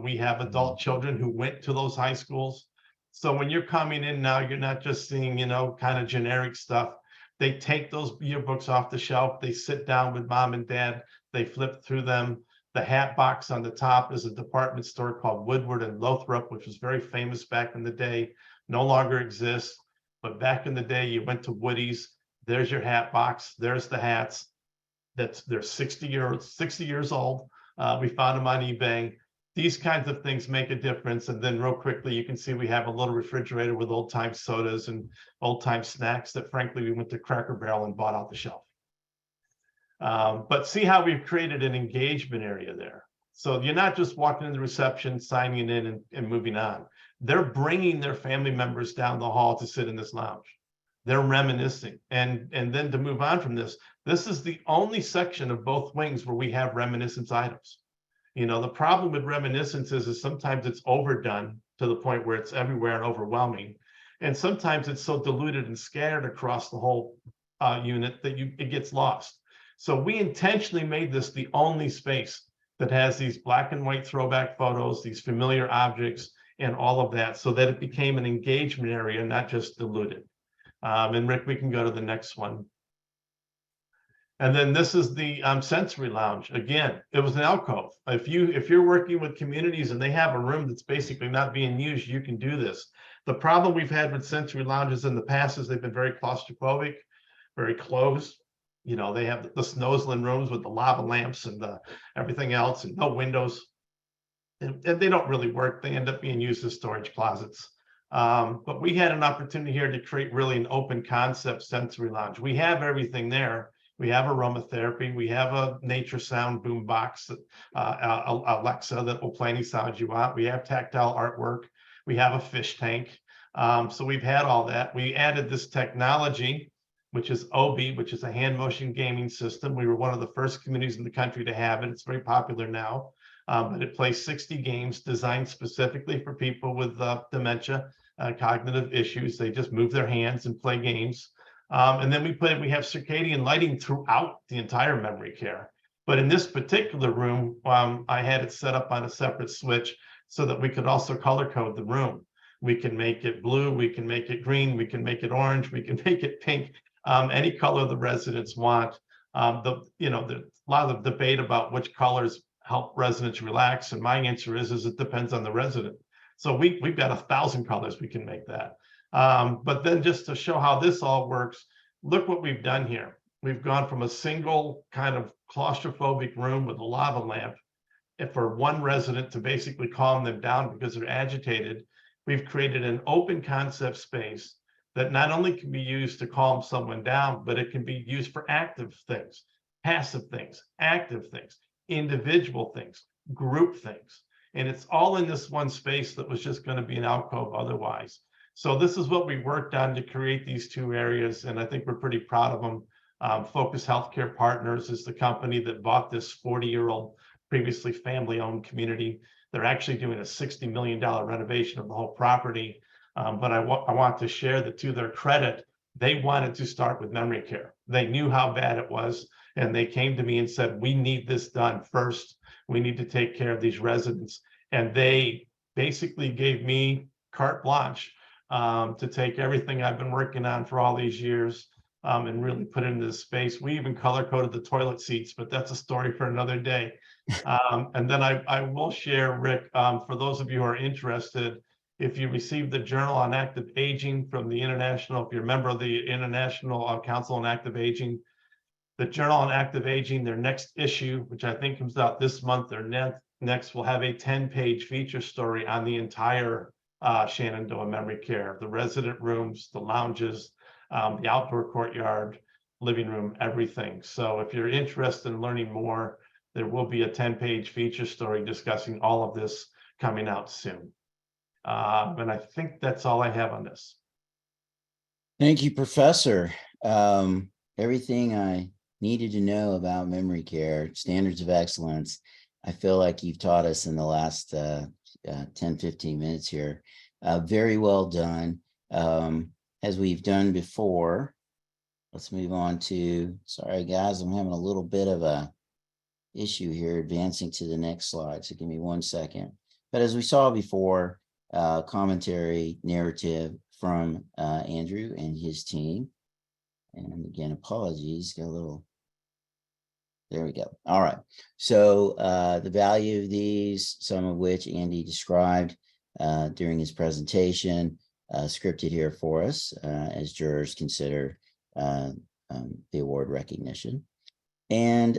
We have adult children who went to those high schools. So when you're coming in now, you're not just seeing, kind of generic stuff. They take those yearbooks off the shelf. They sit down with mom and dad. They flip through them. The hat box on the top is a department store called Woodward and Lothrop, which was very famous back in the day. No longer exists. But back in the day, you went to Woody's. There's your hat box. There's the hats. They're 60 years old. We found them on eBay. These kinds of things make a difference. And then real quickly, you can see we have a little refrigerator with old time sodas and old time snacks that frankly, we went to Cracker Barrel and bought off the shelf. But see how we've created an engagement area there. So you're not just walking in the reception, signing in and moving on. They're bringing their family members down the hall to sit in this lounge. They're reminiscing. And then to move on from this, this is the only section of both wings where we have reminiscence items. The problem with reminiscences is sometimes it's overdone to the point where it's everywhere and overwhelming. And sometimes it's so diluted and scattered across the whole unit that it gets lost. So we intentionally made this the only space that has these black and white throwback photos, these familiar objects, and all of that, so that it became an engagement area, not just diluted. And Rick, we can go to the next one. And then this is the sensory lounge. Again, it was an alcove. If you're working with communities and they have a room that's basically not being used, you can do this. The problem we've had with sensory lounges in the past is they've been very claustrophobic, very closed. They have the Snozeland rooms with the lava lamps and everything else and no windows. And they don't really work. They end up being used as storage closets. But we had an opportunity here to create really an open concept sensory lounge. We have everything there. We have aromatherapy. We have a nature sound boom box, Alexa that will play any sounds you want. We have tactile artwork. We have a fish tank. So we've had all that. We added this technology, which is Obi, which is a hand motion gaming system. We were one of the first communities in the country to have it. It's very popular now. But it plays 60 games designed specifically for people with dementia, cognitive issues. They just move their hands and play games. And then we have circadian lighting throughout the entire memory care. But in this particular room, I had it set up on a separate switch so that we could also color code the room. We can make it blue, we can make it green, we can make it orange, we can make it pink, any color the residents want. There's a lot of debate about which colors help residents relax. And my answer is it depends on the resident. So we've got 1,000 colors we can make that. But then just to show how this all works, look what we've done here. We've gone from a single kind of claustrophobic room with a lava lamp and for one resident to basically calm them down because they're agitated. We've created an open concept space that not only can be used to calm someone down, but it can be used for active things, passive things, active things, individual things, group things. And it's all in this one space that was just going to be an alcove otherwise. So this is what we worked on to create these two areas. And I think we're pretty proud of them. Focus Healthcare Partners is the company that bought this 40-year-old, previously family-owned community. They're actually doing a $60 million renovation of the whole property. But I want to share that to their credit, they wanted to start with memory care. They knew how bad it was. And they came to me and said, we need this done first. We need to take care of these residents. And they basically gave me carte blanche to take everything I've been working on for all these years and really put it into this space. We even color coded the toilet seats, but that's a story for another day. And then I will share, Rick, for those of you who are interested, if you received the Journal on Active Aging from the International, if you're a member of the International Council on Active Aging, the Journal on Active Aging, their next issue, which I think comes out this month or next, will have a 10-page feature story on the entire Shenandoah Memory Care, the resident rooms, the lounges, the outdoor courtyard, living room, everything. So if you're interested in learning more, there will be a 10-page feature story discussing all of this coming out soon. And I think that's all I have on this. Thank you, Professor. Everything I needed to know about memory care, standards of excellence. I feel like you've taught us in the last 10, 15 minutes here. Very well done. As we've done before, let's move on to, sorry guys, I'm having a little bit of a issue here advancing to the next slide. So give me 1 second. But as we saw before, commentary narrative from Andrew and his team. And again, apologies, got a little, there we go. All right. So the value of these, some of which Andy described during his presentation, scripted here for us as jurors consider the award recognition. And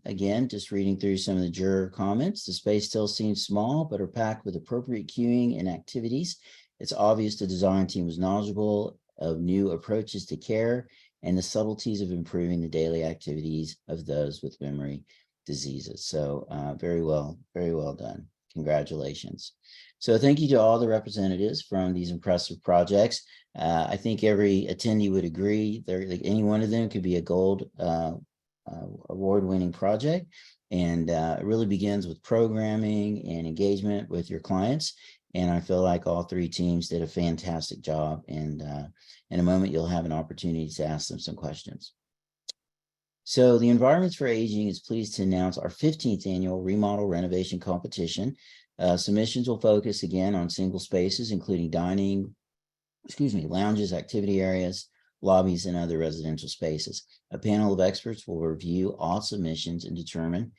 again, just reading through some of the juror comments, the space still seems small, but are packed with appropriate queuing and activities. It's obvious the design team was knowledgeable of new approaches to care and the subtleties of improving the daily activities of those with memory diseases. So very well done. Congratulations. So thank you to all the representatives from these impressive projects. I think every attendee would agree that any one of them could be a gold award-winning project. And it really begins with programming and engagement with your clients. And I feel like all three teams did a fantastic job. And in a moment, you'll have an opportunity to ask them some questions. So the Environments for Aging is pleased to announce our 15th annual remodel renovation competition. Submissions will focus again on single spaces, including dining, lounges, activity areas, lobbies, and other residential spaces. A panel of experts will review all submissions and determine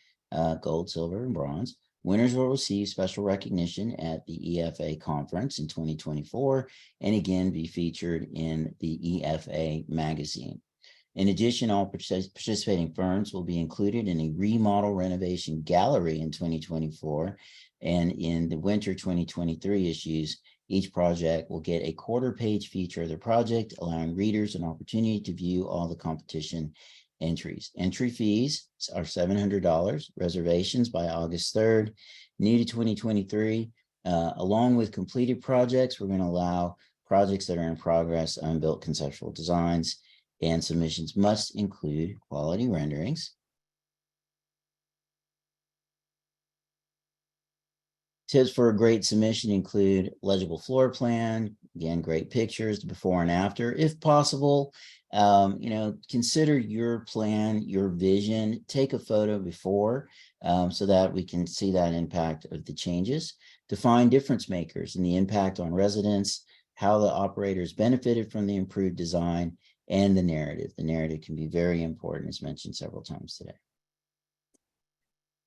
gold, silver, and bronze. Winners will receive special recognition at the EFA conference in 2024 and again be featured in the EFA magazine. In addition, all participating firms will be included in a remodel renovation gallery in 2024, and in the winter 2023 issues, each project will get a quarter-page feature of the project, allowing readers an opportunity to view all the competition entries. Entry fees are $700, reservations by August 3rd. New to 2023, along with completed projects, we're going to allow projects that are in progress, unbuilt conceptual designs, and submissions must include quality renderings. Tips for a great submission include legible floor plan, again, great pictures, before and after, if possible. Consider your plan, your vision, take a photo before so that we can see that impact of the changes. Define difference makers and the impact on residents, how the operators benefited from the improved design, and the narrative. The narrative can be very important, as mentioned several times today.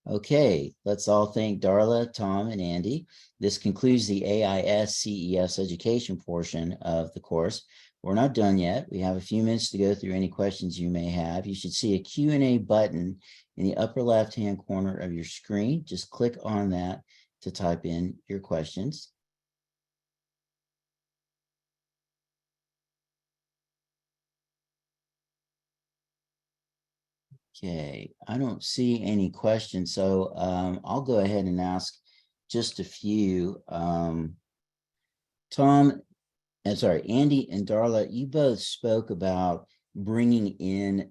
Okay, let's all thank Darla, Tom, and Andy. This concludes the AIS CES education portion of the course. We're not done yet. We have a few minutes to go through any questions you may have. You should see a Q&A button in the upper left-hand corner of your screen. Just click on that to type in your questions. Okay, I don't see any questions, so I'll go ahead and ask just a few. Andy and Darla, you both spoke about bringing in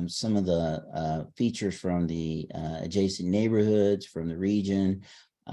some of the features from the adjacent neighborhoods, from the region.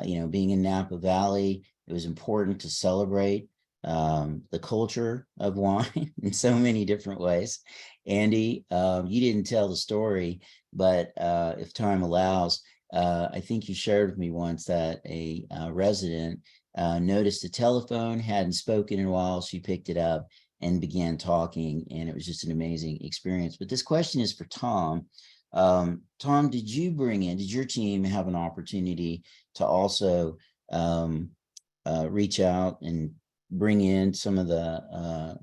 Being in Napa Valley, it was important to celebrate the culture of wine in so many different ways. Andy, you didn't tell the story, but if time allows, I think you shared with me once that a resident noticed the telephone, hadn't spoken in a while. She picked it up and began talking, and it was just an amazing experience. But this question is for Tom. Tom, did your team have an opportunity to also reach out and bring in some of the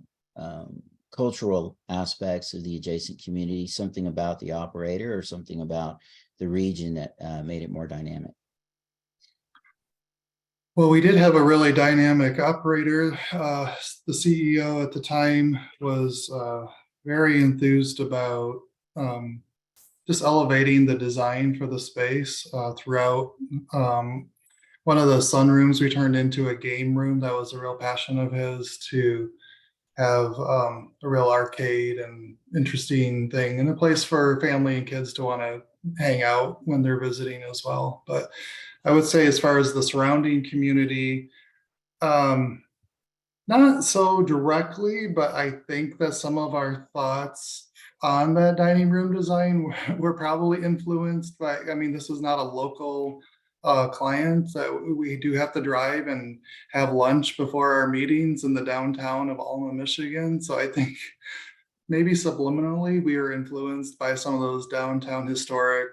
cultural aspects of the adjacent community, something about the operator or something about the region that made it more dynamic? Well, we did have a really dynamic operator. The CEO at the time was very enthused about just elevating the design for the space throughout. One of the sunrooms we turned into a game room. That was a real passion of his, to have a real arcade and interesting thing, and a place for family and kids to want to hang out when they're visiting as well. But I would say, as far as the surrounding community, um, not so directly, but I think that some of our thoughts on that dining room design were probably influenced by, I mean, this is not a local client, that we do have to drive and have lunch before our meetings in the downtown of Alma, Michigan. So I think maybe subliminally we were influenced by some of those downtown historic,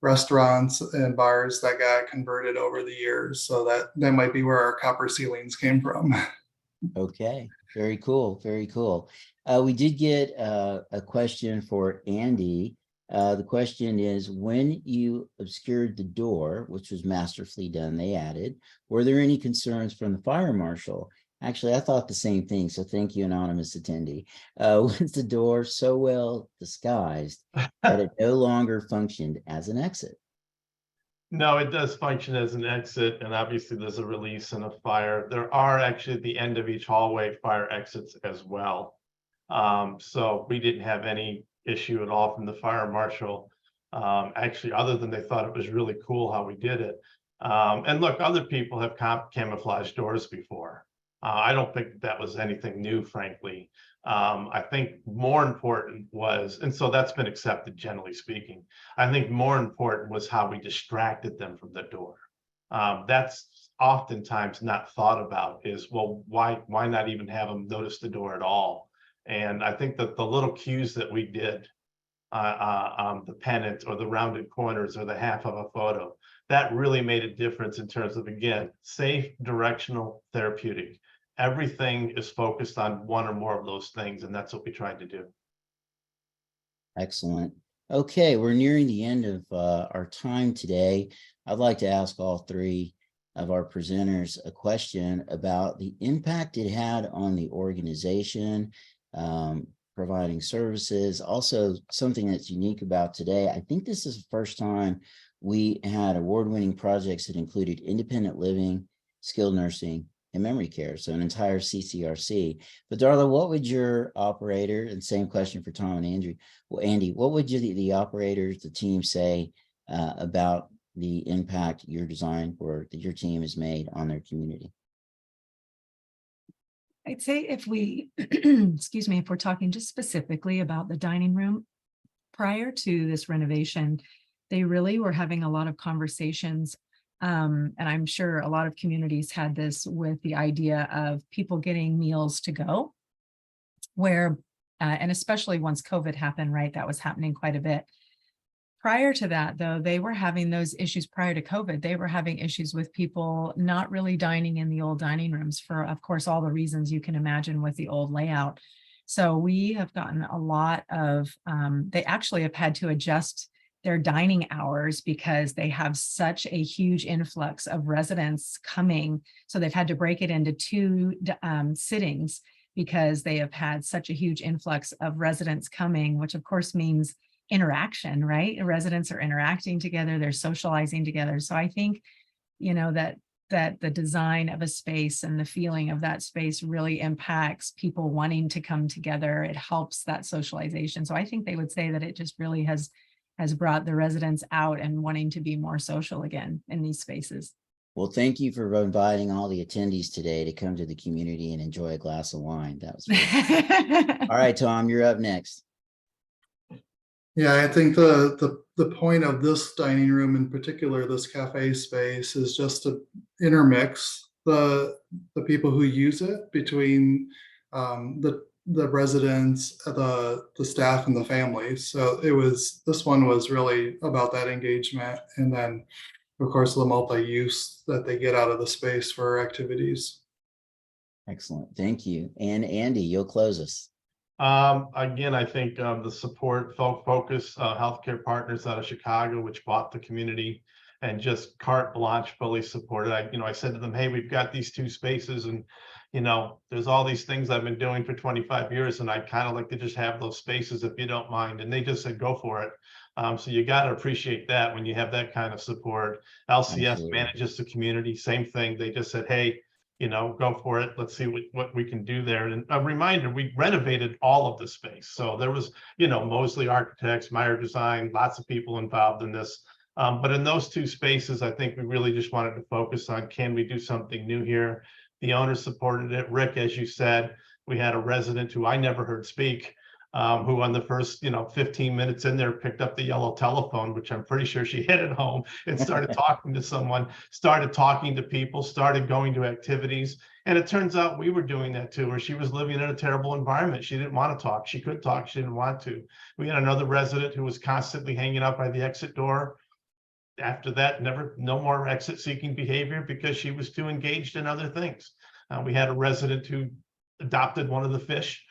restaurants and bars that got converted over the years. So that might be where our copper ceilings came from. Okay, very cool, very cool. We did get a question for Andy. The question is, when you obscured the door, which was masterfully done, they added, were there any concerns from the fire marshal? Actually, I thought the same thing, so thank you, anonymous attendee. Was the door so well disguised that it no longer functioned as an exit? No, it does function as an exit, and obviously there's a release and a fire. There are actually at the end of each hallway fire exits as well. So we didn't have any issue at all from the fire marshal. Actually, other than they thought it was really cool how we did it. And look, other people have camouflage doors before. I don't think that was anything new, frankly. I think more important was, and so that's been accepted generally speaking. I think more important was how we distracted them from the door. That's oftentimes not thought about, is, well, why not even have them notice the door at all? And I think that the little cues that we did, the pennant or the rounded corners or the half of a photo, that really made a difference in terms of, again, safe, directional, therapeutic. Everything is focused on one or more of those things, and that's what we tried to do. Excellent. Okay, we're nearing the end of our time today. I'd like to ask all three of our presenters a question about the impact it had on the organization, providing services. Also, something that's unique about today, I think this is the first time we had award-winning projects that included independent living, skilled nursing, and memory care, so an entire CCRC. But Darla, what would your operator, and same question for Tom and Andrew, well, Andy, what would the operators, the team say about the impact your design or that your team has made on their community? I'd say if we, excuse me, if we're talking just specifically about the dining room, prior to this renovation, they really were having a lot of conversations. And I'm sure a lot of communities had this with the idea of people getting meals to go, where, and especially once COVID happened, right, that was happening quite a bit. Prior to that, though, they were having those issues prior to COVID. They were having issues with people not really dining in the old dining rooms for, of course, all the reasons you can imagine with the old layout. So we have gotten a lot of, they actually have had to adjust their dining hours because they have such a huge influx of residents coming. So they've had to break it into two sittings because they have had such a huge influx of residents coming, which of course means interaction, right? Residents are interacting together, they're socializing together. So I think, that the design of a space and the feeling of that space really impacts people wanting to come together. It helps that socialization. So I think they would say that it just really has brought the residents out and wanting to be more social again in these spaces. Well, thank you for inviting all the attendees today to come to the community and enjoy a glass of wine. That was great. All right, Tom, you're up next. Yeah, I think the point of this dining room, in particular, this cafe space, is just to intermix the people who use it between the residents, the staff, and the families. So this one was really about that engagement, and then of course the multi-use that they get out of the space for activities. Excellent, thank you. And Andy, you'll close us. Again, I think the support, Focus Healthcare Partners out of Chicago, which bought the community and just carte blanche fully supported. I said to them, hey, we've got these two spaces, and there's all these things I've been doing for 25 years, and I'd kind of like to just have those spaces if you don't mind. And they just said, go for it. So you got to appreciate that when you have that kind of support. LCS Absolutely. manages the community, same thing. They just said, hey, go for it. Let's see what we can do there. And a reminder, we renovated all of the space. So there was, Mosley Architects, Meyer Design, lots of people involved in this. But in those two spaces, I think we really just wanted to focus on, can we do something new here? The owner supported it. Rick, as you said, we had a resident who I never heard speak, who on the first, 15 minutes in there picked up the yellow telephone, which I'm pretty sure she hid at home, and started talking to someone, started talking to people, started going to activities. And it turns out we were doing that too, where she was living in a terrible environment. She didn't want to talk. She could talk. She didn't want to. We had another resident who was constantly hanging out by the exit door. After that, no more exit seeking behavior because she was too engaged in other things. We had a resident who adopted one of the fish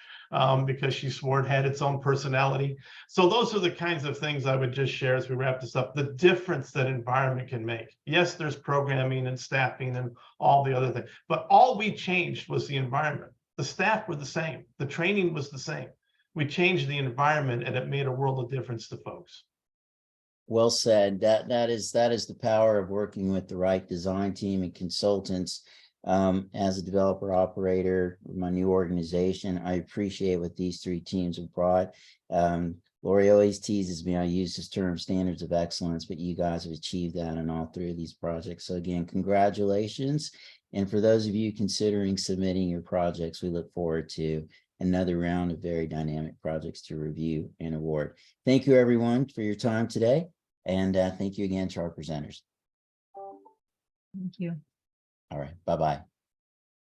because she swore it had its own personality. So those are the kinds of things I would just share as we wrap this up, the difference that environment can make. Yes, there's programming and staffing and all the other things, but all we changed was the environment. The staff were the same. The training was the same. We changed the environment and it made a world of difference to folks. Well said. That is the power of working with the right design team and consultants. As a developer operator, my new organization, I appreciate what these three teams have brought. Lori always teases me, I use this term standards of excellence, but you guys have achieved that in all three of these projects. So again, congratulations. And for those of you considering submitting your projects, we look forward to another round of very dynamic projects to review and award. Thank you everyone for your time today. And thank you again to our presenters. Thank you. All right, bye-bye.